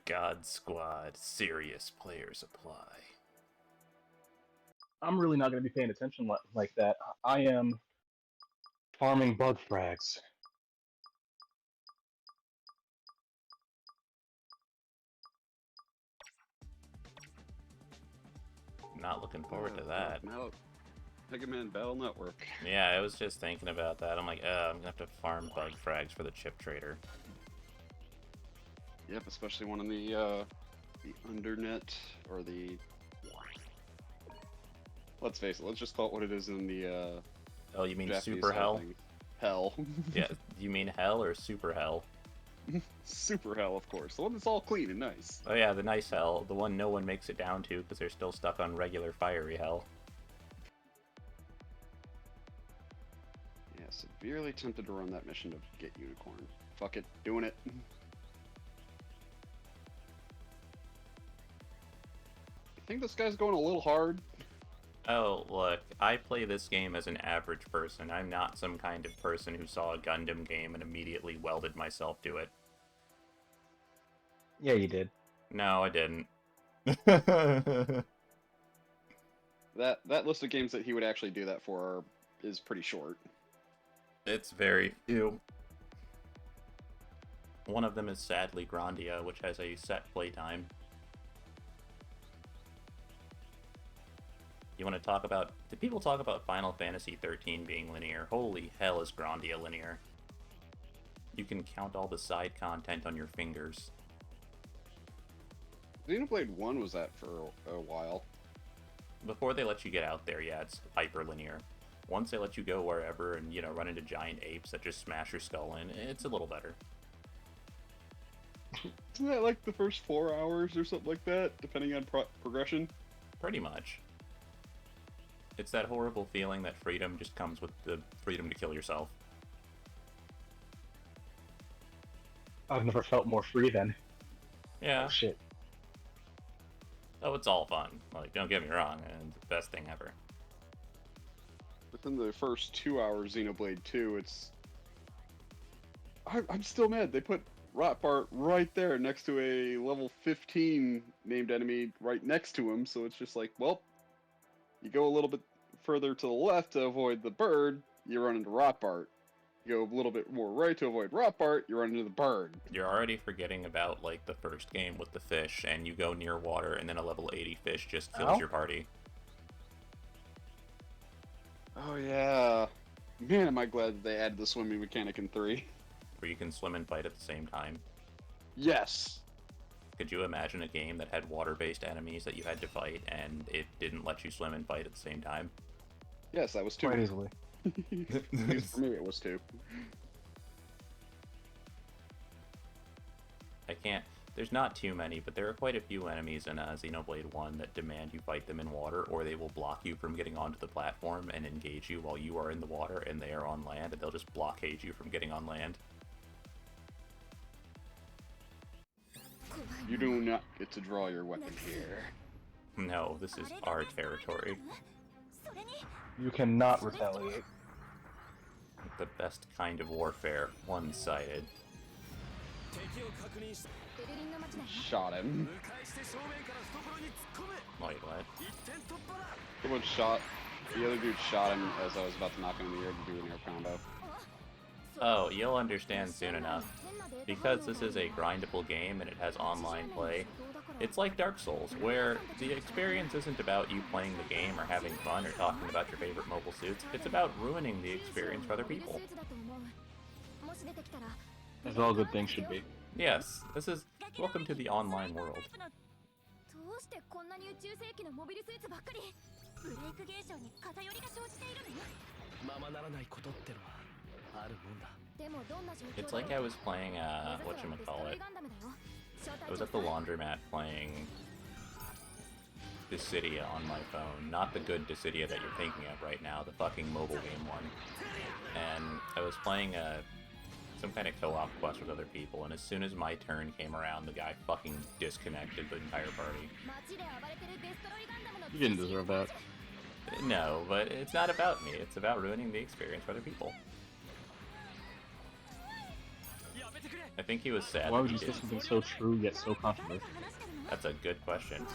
God Squad, serious players apply. I'm really not going to be paying attention like that. I am farming bug frags. Not looking forward to that. No, Mega Man Battle Network. Yeah, I was just thinking about that. I'm like, I'm gonna have to farm bug frags for the chip trader. Yep, especially one in the undernet or the. Let's face it. Let's just call it what it is in the. Oh, you mean Japanese super hell? Hell. Yeah, you mean hell or super hell? Super hell, of course. The one that's all clean and nice. Oh yeah, the nice hell. The one no one makes it down to because they're still stuck on regular fiery hell. Yeah, severely tempted to run that mission to get Unicorn. Fuck it, doing it. You think this guy's going a little hard? Oh, look, I play this game as an average person. I'm not some kind of person who saw a Gundam game and immediately welded myself to it. Yeah, you did. No, I didn't. That list of games that he would actually do that for is pretty short. It's very few. One of them is sadly Grandia, which has a set playtime. You want to talk about... Did people talk about Final Fantasy XIII being linear? Holy hell, is Grandia linear. You can count all the side content on your fingers. Xenoblade 1 was that for a while. Before they let you get out there, yeah, it's hyper linear. Once they let you go wherever and, you know, run into giant apes that just smash your skull in, it's a little better. Isn't that like the first 4 hours or something like that, depending on progression? Pretty much. It's that horrible feeling that freedom just comes with the freedom to kill yourself. I've never felt more free then. Yeah. Oh, shit. Oh, it's all fun. Like, don't get me wrong, and the best thing ever. Within the first 2 hours, Xenoblade 2, it's... I'm still mad. They put Rotbart right there next to a level 15 named enemy right next to him, so it's just like, well, you go a little bit further to the left to avoid the bird, you run into Rotbart. You go a little bit more right to avoid Rotbart, you run into the bird. You're already forgetting about, like, the first game with the fish, and you go near water, and then a level 80 fish just kills your party. Oh yeah. Man, am I glad that they added the swimming mechanic in 3. Where you can swim and fight at the same time. Yes! Could you imagine a game that had water-based enemies that you had to fight, and it didn't let you swim and fight at the same time? Yes, that was 2. Quite easily. At least for me, it was 2. I can't... There's not too many, but there are quite a few enemies in Xenoblade 1 that demand you fight them in water, or they will block you from getting onto the platform and engage you while you are in the water and they are on land, and they'll just blockade you from getting on land. You do not get to draw your weapon here. No, this is our territory. You cannot retaliate. The best kind of warfare, one-sided. Shot him. Wait, what? Someone shot... The other dude shot him as I was about to knock him in the air to do an air combo. Oh, you'll understand soon enough. Because this is a grindable game and it has online play, it's like Dark Souls, where the experience isn't about you playing the game or having fun or talking about your favorite mobile suits, it's about ruining the experience for other people. As all good things should be. Yes, this is... Welcome to the online world. It's like I was playing, whatchamacallit. I was at the laundromat playing Dissidia on my phone. Not the good Dissidia that you're thinking of right now, the fucking mobile game one. And I was playing some kind of co-op quest with other people, and as soon as my turn came around, the guy fucking disconnected the entire party. You didn't deserve that. No, but it's not about me. It's about ruining the experience for other people. I think he was sad Why that would he you say didn't. something so true yet so controversial? That's a good question.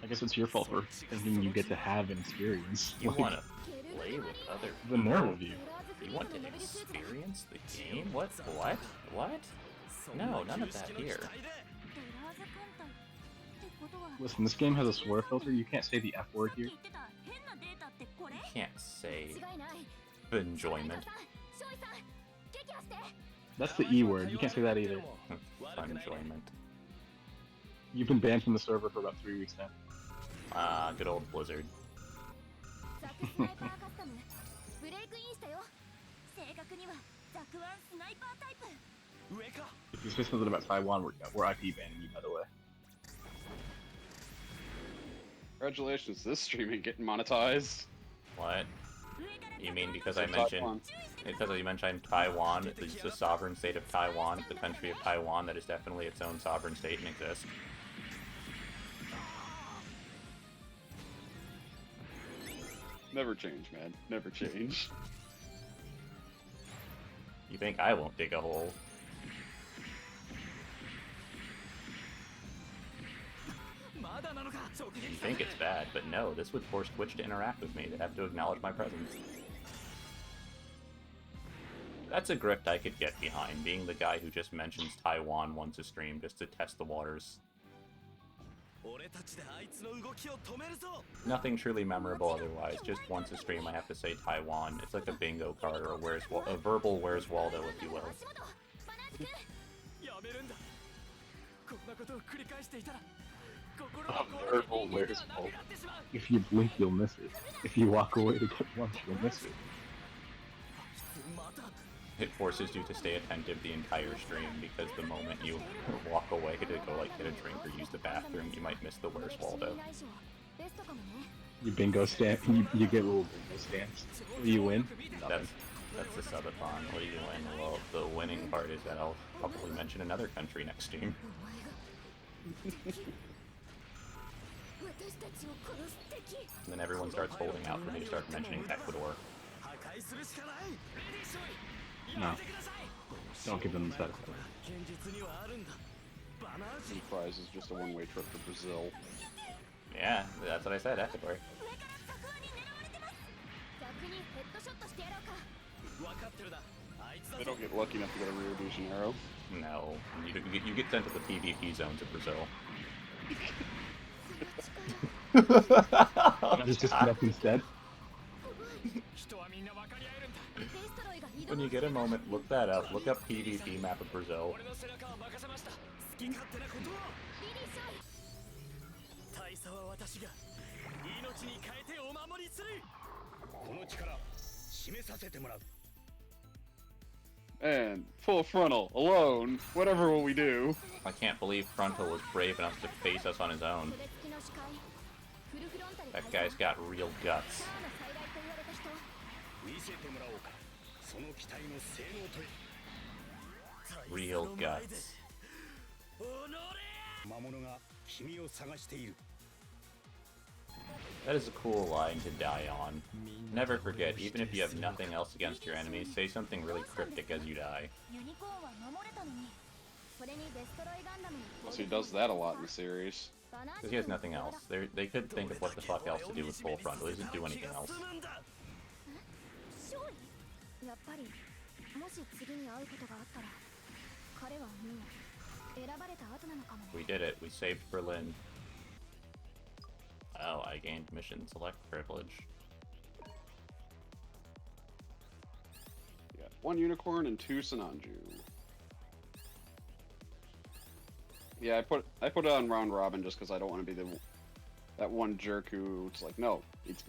I guess it's your fault for thinking you get to have an experience. You Like, want to play with other the people? nerve of you. You want to experience the game? What? What? What? No, none of that here. Listen, this game has a swear filter. You can't say the F word here. You can't say enjoyment. That's the E word. You can't say that either. Enjoyment. You've been banned from the server for about 3 weeks now. Ah, good old Blizzard. If you say something about Taiwan, we're IP banning you, by the way. Congratulations, this streaming getting monetized. What? You mean because So I mentioned Taiwan. because you mentioned Taiwan, the sovereign state of Taiwan, the country of Taiwan that is definitely its own sovereign state and exists. Never change, man. Never change. You think I won't dig a hole? You think it's bad, but no, this would force Twitch to interact with me. They'd have to acknowledge my presence. That's a grift I could get behind, being the guy who just mentions Taiwan once a stream just to test the waters. Nothing truly memorable otherwise, just once a stream I have to say Taiwan. It's like a bingo card or a verbal Where's Waldo, if you will. Verbal Where's Waldo? If you blink, you'll miss it. If you walk away to get lunch, you'll miss it. It forces you to stay attentive the entire stream because the moment you walk away to go like get a drink or use the bathroom, you might miss the Where's Waldo. You bingo stamp. You get little bingo stamps. You win. Nothing. That's the subathon. What do you win? Well, the winning part is that I'll probably mention another country next stream. And then everyone starts holding out for me to start mentioning Ecuador. No. Don't give them the satisfaction. The prize is just a one-way trip to Brazil. Yeah, that's what I said, Ecuador. They don't get lucky enough to go to Rio de Janeiro. No, you get sent to the PvP zones of Brazil. Just disconnect instead. When you get a moment, look that up. Look up PvP map of Brazil. And full frontal, alone, whatever will we do? I can't believe Frontal was brave enough to face us on his own. That guy's got real guts. Real guts. That is a cool line to die on. Never forget, even if you have nothing else against your enemies, say something really cryptic as you die. So he does that a lot in the series. Because he has nothing else. They could think of what the fuck else to do with full frontal. He doesn't do anything else. We did it. We saved Berlin. Oh, I gained mission select privilege. Yeah, 1 unicorn and 2 Sinanju. Yeah, I put it on round robin just because I don't want to be that one jerk who's like, no, it's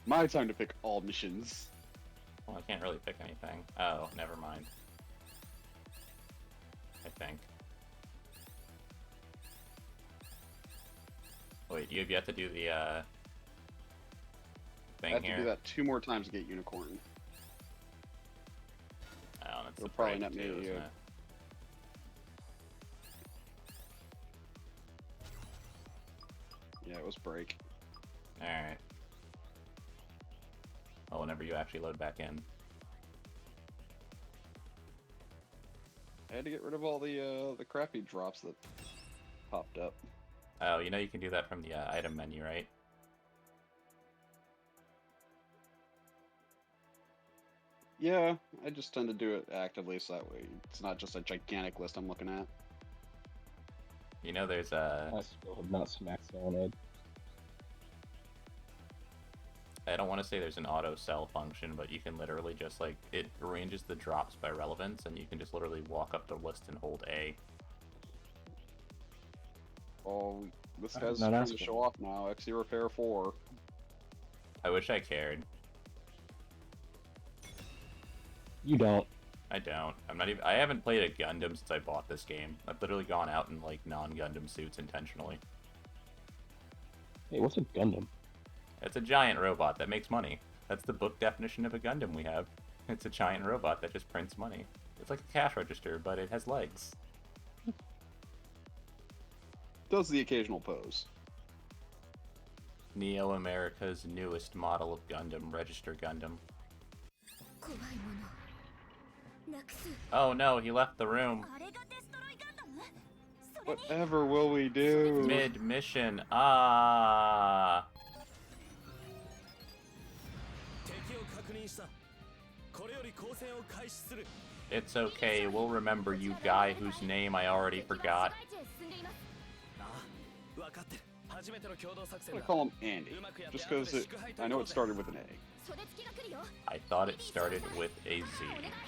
my time to pick all missions. Well, I can't really pick anything. Oh, never mind. I think. Wait, you have yet to do the I thing have here. to do that 2 more times to get unicorn. Oh, that's It'll the probably break not too, make isn't you. it? Yeah, it was break. Alright. Oh, whenever you actually load back in. I had to get rid of all the crappy drops that popped up. Oh, you know you can do that from the item menu, right? Yeah, I just tend to do it actively, so that way it's not just a gigantic list I'm looking at. You know there's I still have not smacked Serenade. I don't want to say there's an auto sell function, but you can literally just like, it arranges the drops by relevance, and you can just literally walk up the list and hold A. Oh, this I'm guy's not trying to asking. show off now. XE Repair 4. I wish I cared. You don't. I don't. I'm not even. I haven't played a Gundam since I bought this game. I've literally gone out in like non-Gundam suits intentionally. Hey, what's a Gundam? It's a giant robot that makes money. That's the book definition of a Gundam we have. It's a giant robot that just prints money. It's like a cash register, but it has legs. Does the occasional pose. Neo America's newest model of Gundam, Register Gundam. Oh no, he left the room. Whatever will we do? Mid-mission. Ah. It's okay, we'll remember you, guy whose name I already forgot. I'm gonna call him Andy, just because I know it started with an A. I thought it started with a Z.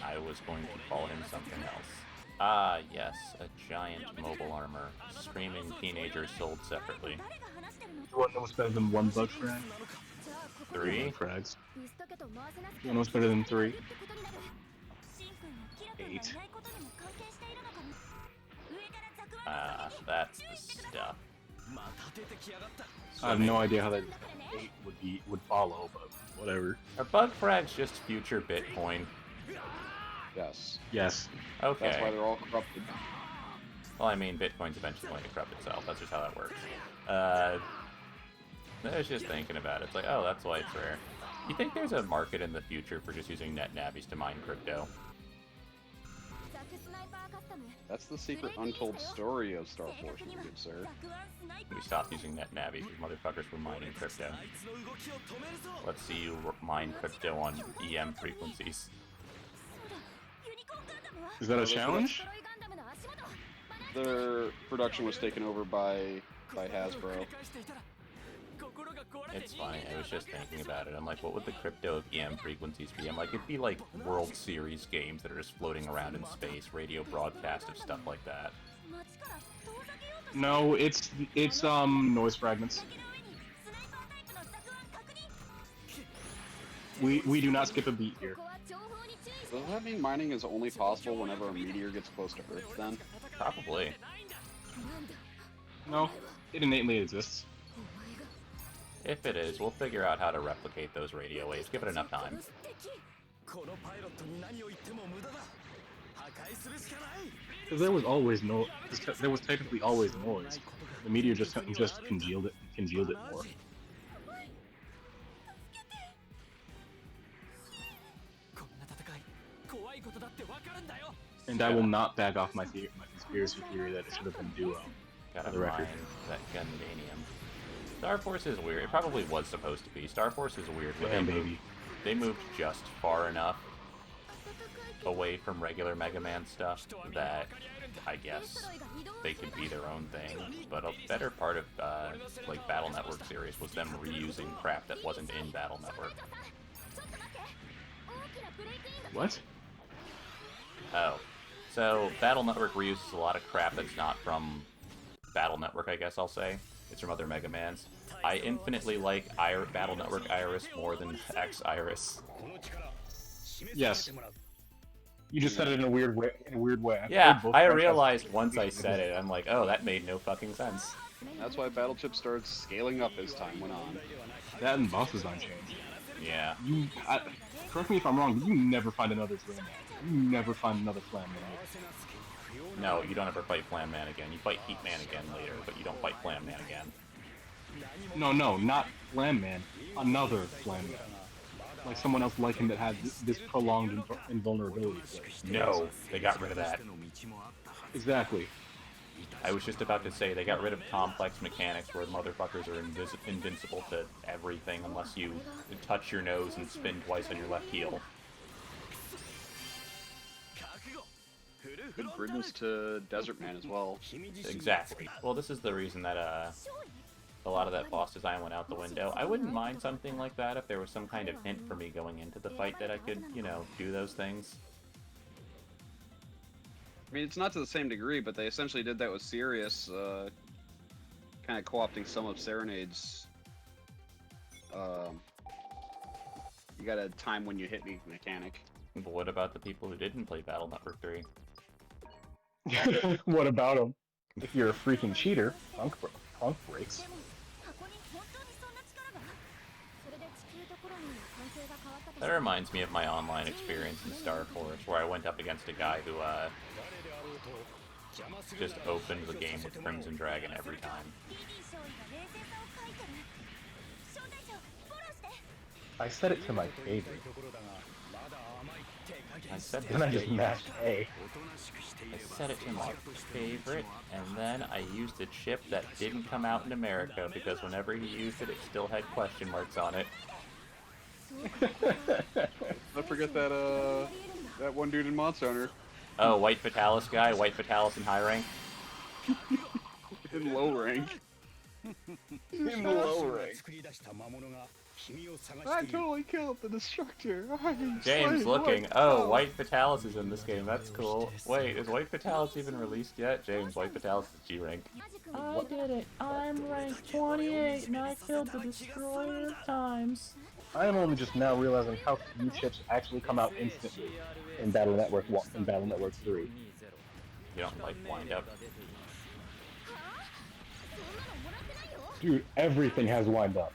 I was going to call him something else. Ah, yes, a giant mobile armor. Screaming teenagers sold separately. You want to know what's better than one bug frag? 3? Frags. You know what's better than 3? 8. Ah, that's the stuff. I have no idea how that 8 would follow, but whatever. Are bug frags just future Bitcoin? Yes. Yes. Okay. That's why they're all corrupted. Well, I mean, Bitcoin's eventually going to corrupt itself. That's just how that works. I was just thinking about it. It's like, oh, that's why it's rare. You think there's a market in the future for just using net navis to mine crypto? That's the secret untold story of Star Force, you good sir. We stopped using net navis. These motherfuckers were mining crypto. Let's see you mine crypto on EM frequencies. Is that a challenge? Their production was taken over by Hasbro. It's funny, I was just thinking about it. I'm like, what would the crypto of EM frequencies be? I'm like, it'd be like World Series games that are just floating around in space, radio broadcast of stuff like that. No, it's noise fragments. We do not skip a beat here. Does that mean mining is only possible whenever a meteor gets close to Earth, then? Probably. No, it innately exists. If it is, we'll figure out how to replicate those radio waves. Give it enough time. Because there was always no. There was technically always noise. The meteor just congealed it more. And I will not back off my conspiracy theory that it should have been duo. Gotta For the record. mine that Gundanium. Star Force is weird. It probably was supposed to be. Star Force is weird. But Yeah, baby. They moved just far enough away from regular Mega Man stuff that I guess they could be their own thing. But a better part of like Battle Network series was them reusing crap that wasn't in Battle Network. What? Oh. So, Battle Network reuses a lot of crap that's not from Battle Network, I guess I'll say. It's from other Mega Mans. I infinitely like Battle Network Iris more than X Iris. Yes. You just said it in a weird way. Yeah, I realized once I said it, I'm like, oh, that made no fucking sense. That's why Battle Chip started scaling up as time went on. That and boss design changed. Yeah. Correct me if I'm wrong, but you never find another Flam Man. You never find another Flam Man. No, you don't ever fight Flam Man again. You fight Heat Man again later, but you don't fight Flam Man again. No, not Flam Man. Another Flam Man. like someone else like him that had this prolonged invulnerability. No, they got rid of that. Exactly. I was just about to say they got rid of complex mechanics where motherfuckers are invincible to everything unless you touch your nose and spin twice on your left heel. Good riddance to Desert Man as well. Exactly. Well, this is the reason that a lot of that boss design went out the window. I wouldn't mind something like that if there was some kind of hint for me going into the fight that I could, you know, do those things. I mean, it's not to the same degree, but they essentially did that with Sirius, kind of co-opting some of Serenade's. You got a time when you hit me mechanic. But what about the people who didn't play Battle Network 3? What about him? If you're a freaking cheater, punk breaks. That reminds me of my online experience in Star Force, where I went up against a guy who just opened the game with Crimson Dragon every time. I set it to my favorite. I said Then I just mashed A. I set it to my favorite, and then I used a chip that didn't come out in America because whenever he used it, it still had question marks on it. Don't forget that that one dude in Monster Hunter. Oh, White Fatalis guy, White Fatalis in high rank. In low rank. In the low rank. I totally killed the Destructor. James looking. Oh, White Fatalis is in this game. That's cool. Wait, is White Fatalis even released yet? James, White Fatalis is G rank. I did it. I'm rank 28 and I killed the Destroyer times. I am only just now realizing how few chips actually come out instantly in Battle Network 1 and Battle Network 3. You don't like wind up. Dude, everything has wind up.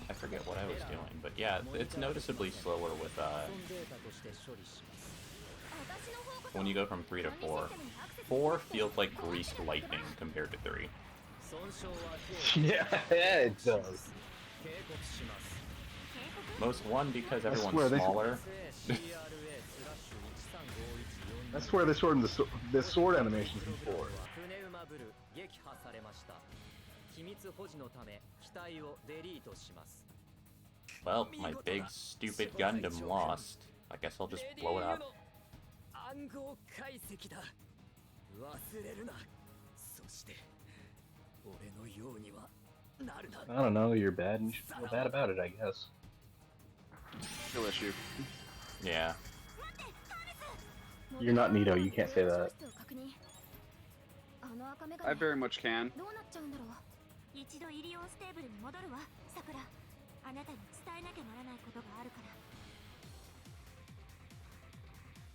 I forget what I was doing, but yeah, it's noticeably slower with when you go from 3 to 4. 4 feels like greased lightning compared to 3. Yeah, it does. Most 1 because swear everyone's they- smaller. I swear they shortened the sword animations in 4. Well, my big stupid Gundam lost. I guess I'll just blow it up. I don't know, you're bad and you should feel bad about it, I guess. Skill issue. Yeah. You're not Nito, you can't say that. I very much can.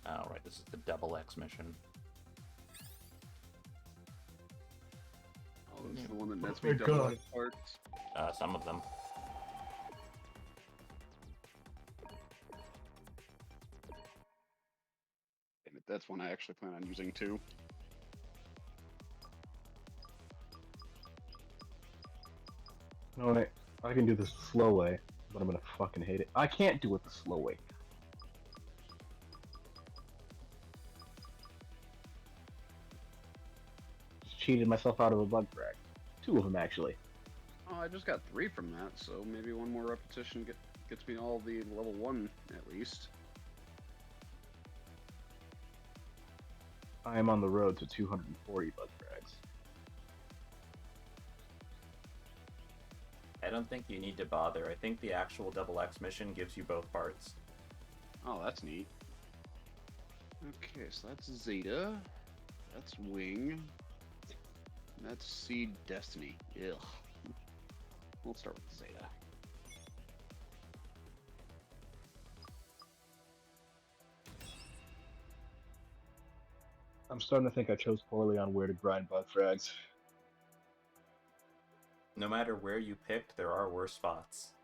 Oh, right, this is the double X mission. Oh, this is the one that nets Oh me my double God. X parts. Some of them. Damn it, that's one I actually plan on using too. No, I can do this the slow way, but I'm gonna fucking hate it. I can't do it the slow way. Just cheated myself out of a bug frag. 2 of them, actually. Oh, I just got 3 from that, so maybe one more repetition gets me all the level 1 at least. I am on the road to 240 bug frags. I don't think you need to bother. I think the actual double X mission gives you both parts. Oh, that's neat. Okay, so that's Zeta. That's Wing. That's Seed Destiny. Ugh. We'll start with Zeta. I'm starting to think I chose poorly on where to grind bug frags. No matter where you picked, there are worse spots.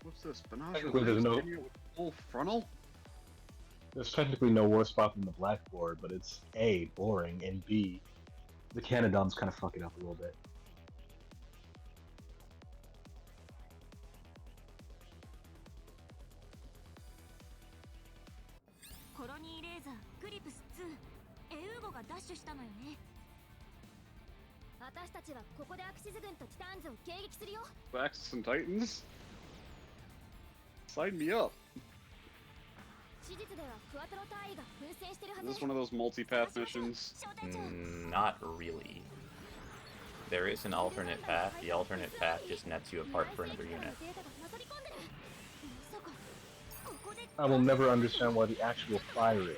What's What's this? Banage Technically, there's no- with full frontal? There's technically no worse spot than the blackboard, but it's A, boring, and B, the Canadoms kind of fuck it up a little bit. Axis and Titans? Sign me up. Is this one of those multi-path missions? Not really. There is an alternate path. The alternate path just nets you apart for another unit. I will never understand why the actual firing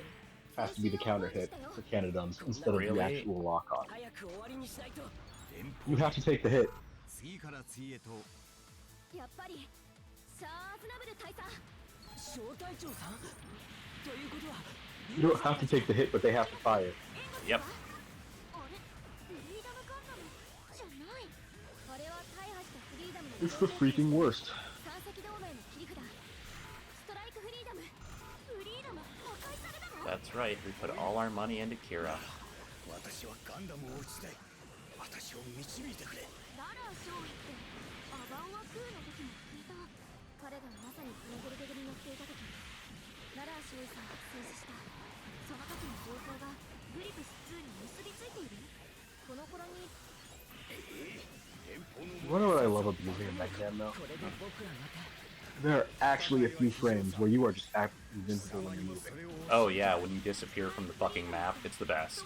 has to be the counter hit for Canadoms instead of Really? the actual lock-on. You have to take the hit. You don't have to take the hit, but they have to fire. Yep. It's the freaking worst. That's right, we put all our money into Kira. You know what I love about using a mech jam though? There are actually a few frames where you are just invincible when you're moving. Oh yeah, when you disappear from the fucking map, it's the best.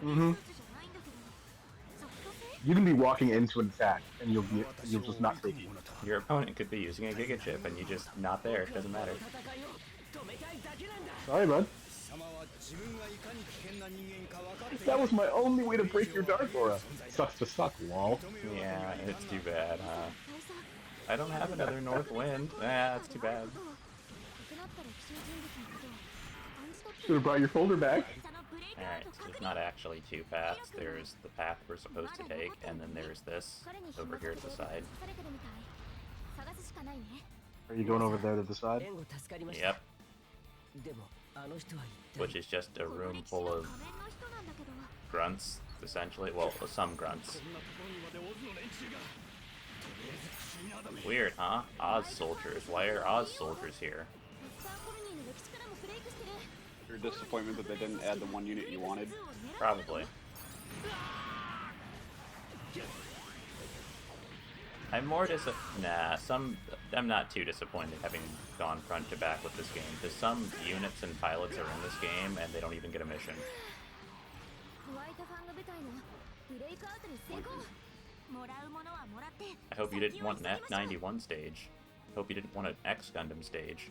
Mm-hmm. You can be walking into an attack and you'll just not take it. Your opponent could be using a Giga Chip and you just not there, it doesn't matter. Sorry, bud. That was my only way to break your Dark Aura. Sucks to suck, lol. Yeah, it's too bad, huh? I don't have another North Wind. That's too bad. Should have brought your folder back. Alright, so there's not actually two paths. There's the path we're supposed to take, and then there's this over here to the side. Are you going over there to the side? Yep. Which is just a room full of grunts, essentially. Well, some grunts. Weird, huh? Oz soldiers. Why are Oz soldiers here? Your disappointment that they didn't add the one unit you wanted? Probably. I'm more I'm not too disappointed having gone front to back with this game, because some units and pilots are in this game and they don't even get a mission. I hope you didn't want an F91 stage. Hope you didn't want an X Gundam stage.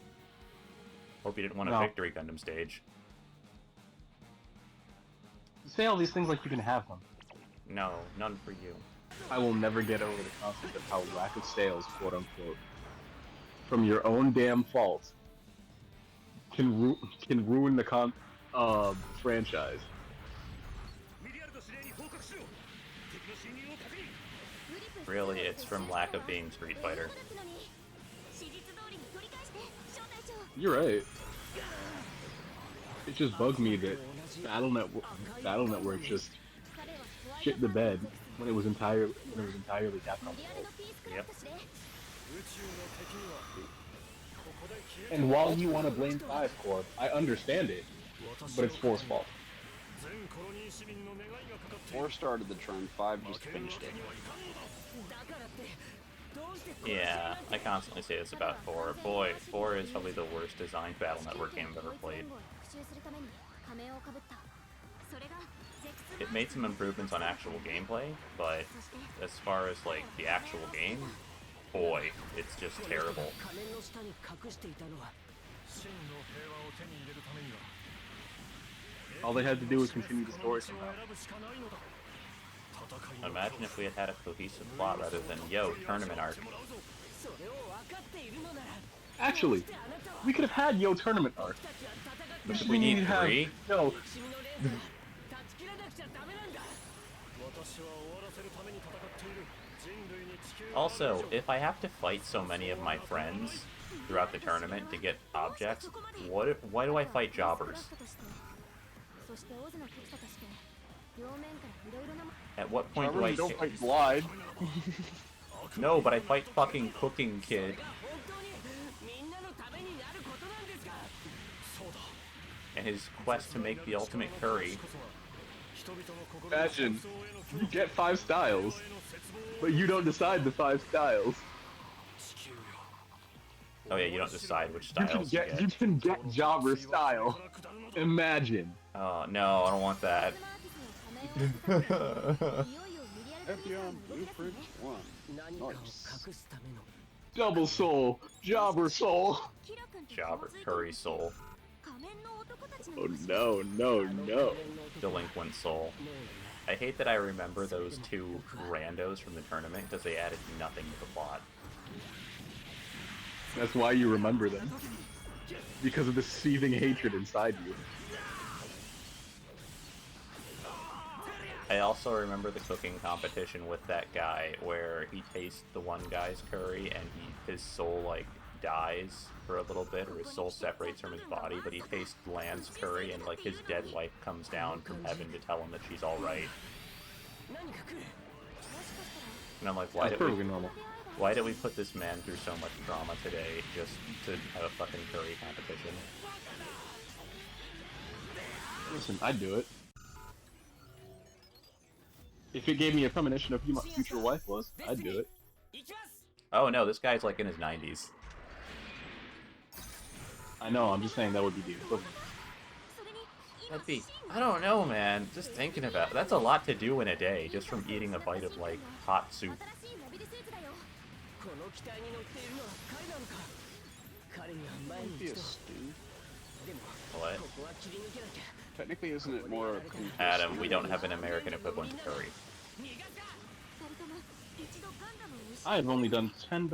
Hope you didn't want a Victory Gundam stage. You say all these things like you can have them. No, none for you. I will never get over the concept of how lack of sales, quote unquote, from your own damn fault, can ruin the franchise. Really, it's from lack of being Street Fighter. You're right. It just bugged me that Battle Network just shit the bed when it was entirely Capcom's fault. Yep. And while you want to blame 5 Corp, I understand it, but it's 4's fault. 4 started the trend, 5 just finished it. Yeah, I constantly say this about 4. Boy, 4 is probably the worst designed Battle Network game I've ever played. It made some improvements on actual gameplay, but as far as like the actual game, boy, it's just terrible. All they had to do was continue the story somehow. Imagine if we had had a cohesive plot rather than, yo, tournament arc. Actually, we could have had Yo Tournament arc. We need 3? No. Also, if I have to fight so many of my friends throughout the tournament to get objects, why do I fight jobbers? At what point do I... You don't fight Glide. No, but I fight fucking Cooking Kid. And his quest to make the ultimate curry. Imagine, you get 5 styles, but you don't decide the 5 styles. Oh yeah, you don't decide which styles You can get Jobber style. Imagine. Oh, no, I don't want that. Epion Blueprint 1. Nice. Double soul, Jobber soul. Jobber Curry Soul. Oh no, no, no. Delinquent Soul. I hate that I remember those 2 randos from the tournament because they added nothing to the plot. That's why you remember them. Because of the seething hatred inside you. I also remember the cooking competition with that guy where he tastes the one guy's curry and his soul like dies for a little bit, or his soul separates from his body, but he tastes Land's curry and like his dead wife comes down from heaven to tell him that she's alright. And I'm like, why did we put this man through so much trauma today just to have a fucking curry competition? Listen, I'd do it. If it gave me a premonition of who my future wife was, I'd do it. Oh no, this guy's like in his 90s. I know, I'm just saying that would be the equivalent. That'd be... I don't know, man. Just thinking about it. That's a lot to do in a day, just from eating a bite of, like, hot soup. Might be a stew. What? Technically, isn't it more akin to Adam, we don't have an American equivalent to curry. I have only done 10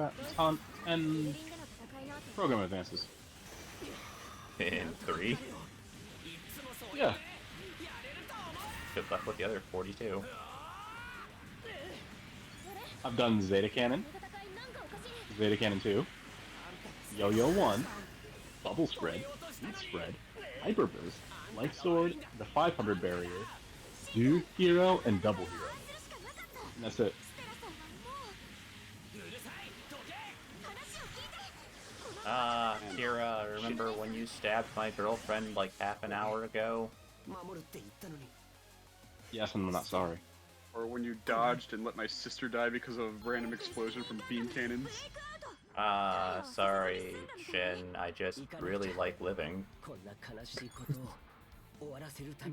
program advances. In 3? Yeah. Good luck with the other 42. I've done Zeta Cannon, Zeta Cannon 2, Yo-Yo 1, Bubble Spread, Heat Spread, Hyper Burst, Life Sword, the 500 Barrier, Do Hero, and Double Hero. And that's it. Kira, remember when you stabbed my girlfriend like half an hour ago? Yes, I'm not sorry. Or when you dodged and let my sister die because of a random explosion from beam cannons. Sorry, Shin. I just really like living.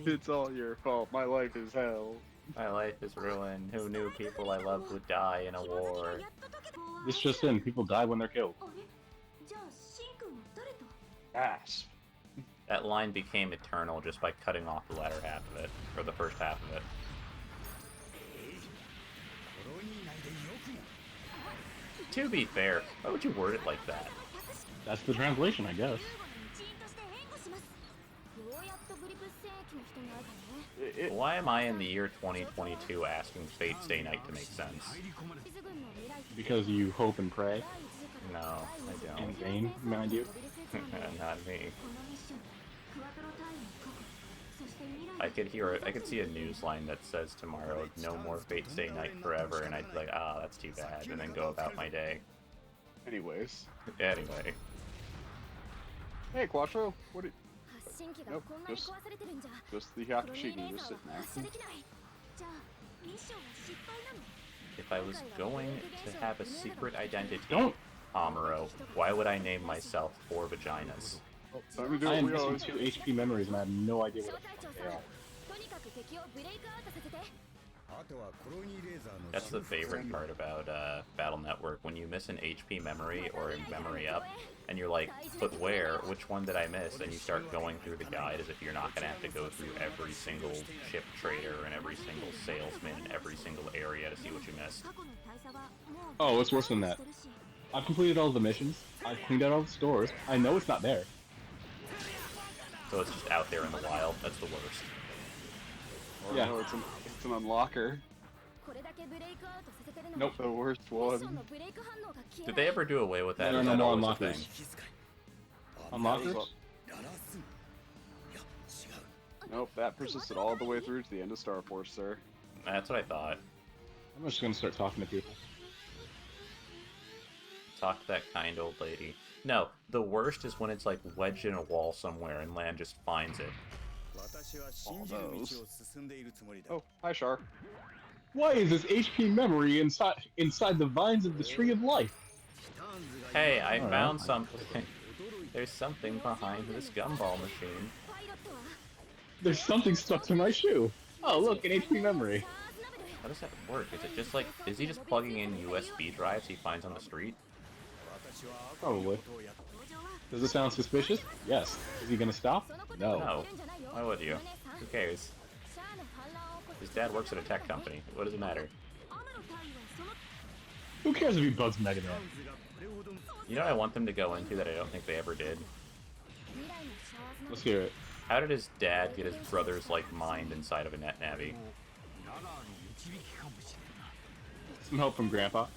It's all your fault. My life is hell. My life is ruined. Who knew people I loved would die in a war? This just in, people die when they're killed. Gasp. That line became eternal just by cutting off the latter half of it, or the first half of it. To be fair, why would you word it like that? That's the translation, I guess. Why am I in the year 2022 asking Fate Stay Night to make sense? Because you hope and pray. No, I don't. In vain, mind you. Not me. I could see a news line that says tomorrow, no more Fate Stay Night forever, and I'd be like, ah, that's too bad, and then go about my day. Anyways. Anyway. Hey, Quattro. What did... Nope, just the Hyakushigi just sitting there. If I was going to have a secret identity, Don't! Amuro, why would I name myself 4 Vaginas? I am missing 2 HP memories and I have no idea what the fuck they are. That's the favorite part about Battle Network, when you miss an HP memory or a memory up, and you're like, but where? Which one did I miss? And you start going through the guide as if you're not going to have to go through every single ship trader and every single salesman and every single area to see what you missed. Oh, it's worse than that. I've completed all the missions, I've cleaned out all the stores, I know it's not there. So it's just out there in the wild. That's the worst. Or Yeah. no, it's an unlocker. Nope. The worst one. Did they ever do away with that? No, Or no is that more always a unlockers. thing? Unlockers? Nope, that persisted all the way through to the end of Star Force, sir. That's what I thought. I'm just gonna start talking to people. Talk to that kind old lady. No, the worst is when it's like wedged in a wall somewhere and Lan just finds it. All those. Oh, hi, Char. Why is this HP memory inside the vines of the Tree of Life? Hey, I Alright. found something. There's something behind this gumball machine. There's something stuck to my shoe. Oh, look, an HP memory. How does that work? Is it just like, is he just plugging in USB drives he finds on the street? Probably. Does it sound suspicious? Yes. Is he gonna stop? No. No. Why would you? Who cares? His dad works at a tech company. What does it matter? Who cares if he bugs Mega Man? You know what I want them to go into that I don't think they ever did? Let's hear it. How did his dad get his brother's, like, mind inside of a net navi? Some help from Grandpa.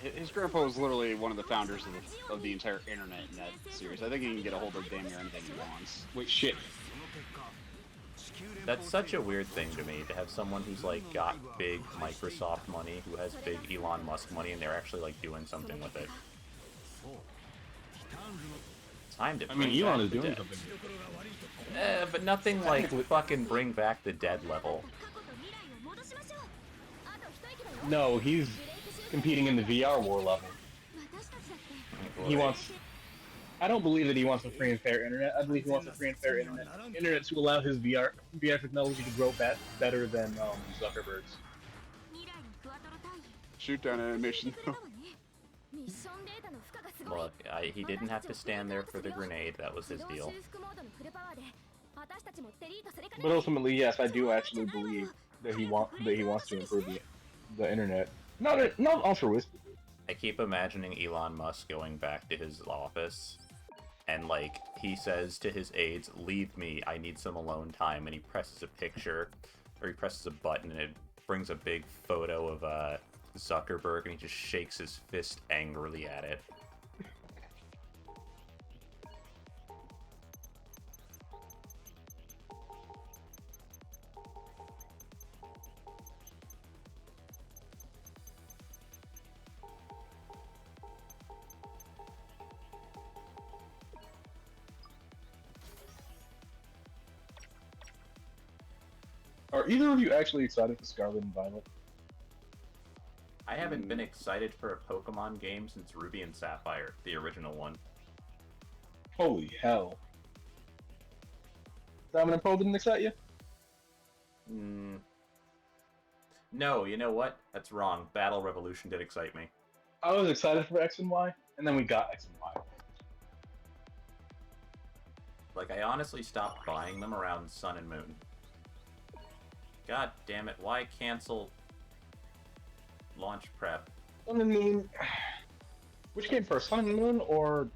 His grandpa was literally one of the founders of the entire internet net series. I think he can get a hold of damn near anything he wants. Wait, shit. That's such a weird thing to me, to have someone who's, like, got big Microsoft money, who has big Elon Musk money, and they're actually, like, doing something with it. Time to I mean, bring Elon back is the doing dead. something. But nothing like fucking bring back the dead level. No, he's competing in the VR war level. He wants... I don't believe that he wants a free and fair internet. I believe he wants a free and fair internet to allow his VR technology to grow better than Zuckerberg's. Shoot down animation. Look, he didn't have to stand there for the grenade. That was his deal. But ultimately, yes, I do actually believe that he wants to improve the internet. Not altruistically. I keep imagining Elon Musk going back to his office, and like he says to his aides, "Leave me. I need some alone time." And he presses a picture, or he presses a button, and it brings a big photo of Zuckerberg, and he just shakes his fist angrily at it. Are either of you actually excited for Scarlet and Violet? I haven't been excited for a Pokemon game since Ruby and Sapphire, the original one. Holy hell. Diamond and Pearl didn't excite you? No, you know what? That's wrong. Battle Revolution did excite me. I was excited for X and Y, and then we got X and Y. Like, I honestly stopped buying them around Sun and Moon. God damn it, why cancel launch prep? Sun and Moon... Which came first, Sun and Moon or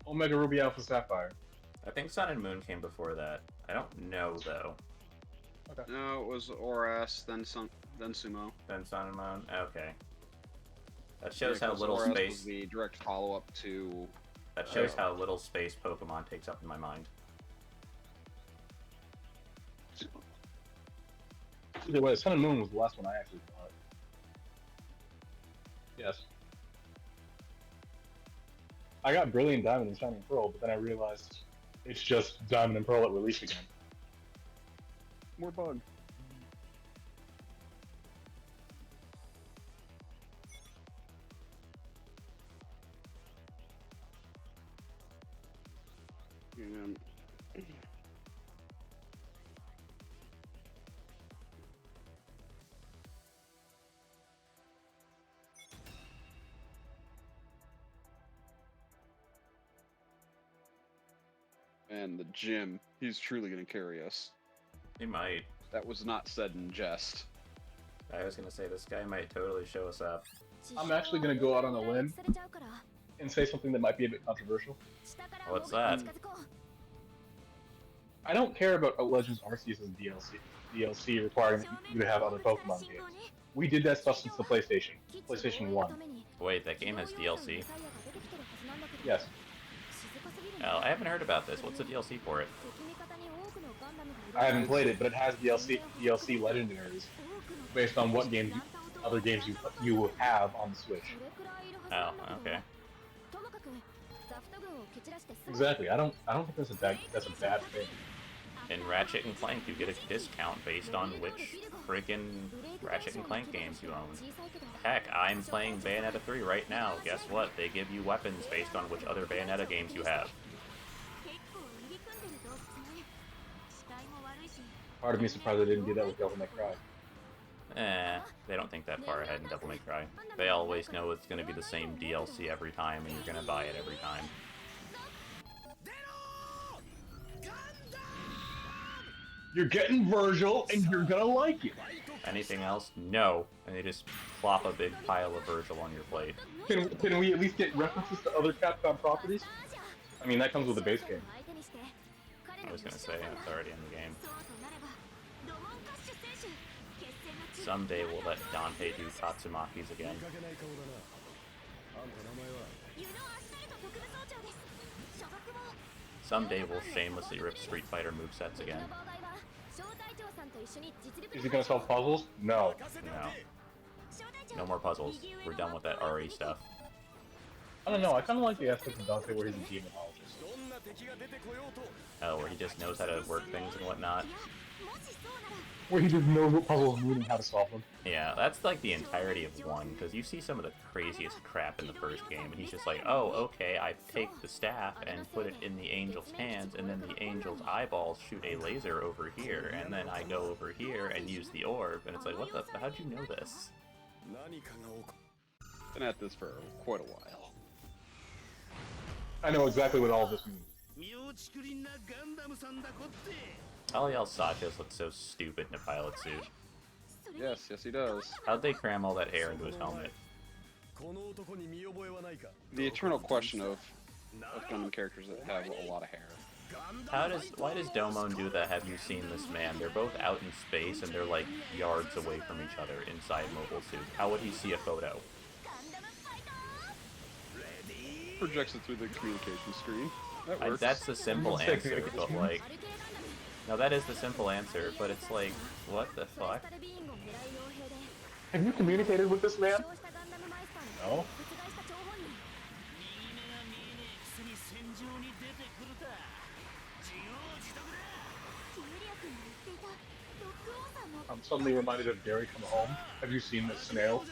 Omega Ruby Alpha Sapphire? I think Sun and Moon came before that. I don't know, though. Okay. No, it was Oras, then Sumo. Then Sun and Moon? Okay. That shows Yeah, how 'cause little Oras space... was the direct follow-up to... That shows how little space Pokemon takes up in my mind. Either way, Sun and Moon was the last one I actually bought. Yes. I got Brilliant Diamond and Shining Pearl, but then I realized it's just Diamond and Pearl at release again. More bug. And, and the gym, he's truly going to carry us. He might. That was not said in jest. I was gonna say, this guy might totally show us up. I'm actually going to go out on a limb and say something that might be a bit controversial. What's that? I don't care about Legends Arceus as DLC. DLC requiring you to have other Pokemon games. We did that stuff since the PlayStation 1. Wait, that game has DLC? Yes. Oh, I haven't heard about this. What's the DLC for it? I haven't played it, but it has DLC legendaries based on what other games you have on the Switch. Oh, okay. Exactly. I don't think that's a bad thing. In Ratchet and Clank, you get a discount based on which freaking Ratchet and Clank games you own. Heck, I'm playing Bayonetta 3 right now. Guess what? They give you weapons based on which other Bayonetta games you have. Part of me is surprised I didn't do that with Devil May Cry. They don't think that far ahead in Devil May Cry. They always know it's going to be the same DLC every time, and you're going to buy it every time. You're getting Virgil, and you're gonna like it. Anything else? No. And they just plop a big pile of Virgil on your plate. Can we at least get references to other Capcom properties? I mean, that comes with the base game. I was going to say, it's already in the game. Someday we'll let Dante do Tatsumakis again. Someday we'll shamelessly rip Street Fighter movesets again. Is he gonna solve puzzles? No. No. No more puzzles. We're done with that RE stuff. I don't know, I kinda like the aspect of Dante where he's a demonologist. Oh, where he just knows how to work things and whatnot. Where he just knows what puzzles mean and how to solve them. Yeah, that's like the entirety of 1, because you see some of the craziest crap in the first game, and he's just like, oh, okay, I take the staff and put it in the angel's hands, and then the angel's eyeballs shoot a laser over here, and then I go over here and use the orb, and it's like, what the, how'd you know this? Been at this for quite a while. I know exactly what all of this means. Aliel Sachas looks so stupid in a pilot suit. Yes, he does. How'd they cram all that hair into his helmet? The eternal question of Gundam characters that have a lot of hair. Why does Domon do that? Have you seen this man? They're both out in space and they're like yards away from each other inside mobile suits. How would he see a photo? Projects it through the communication screen. That works. That's the simple answer, but like... No, that is the simple answer, but it's like, what the fuck? Have you communicated with this man? No. I'm suddenly reminded of Gary Come Home. Have you seen the snail?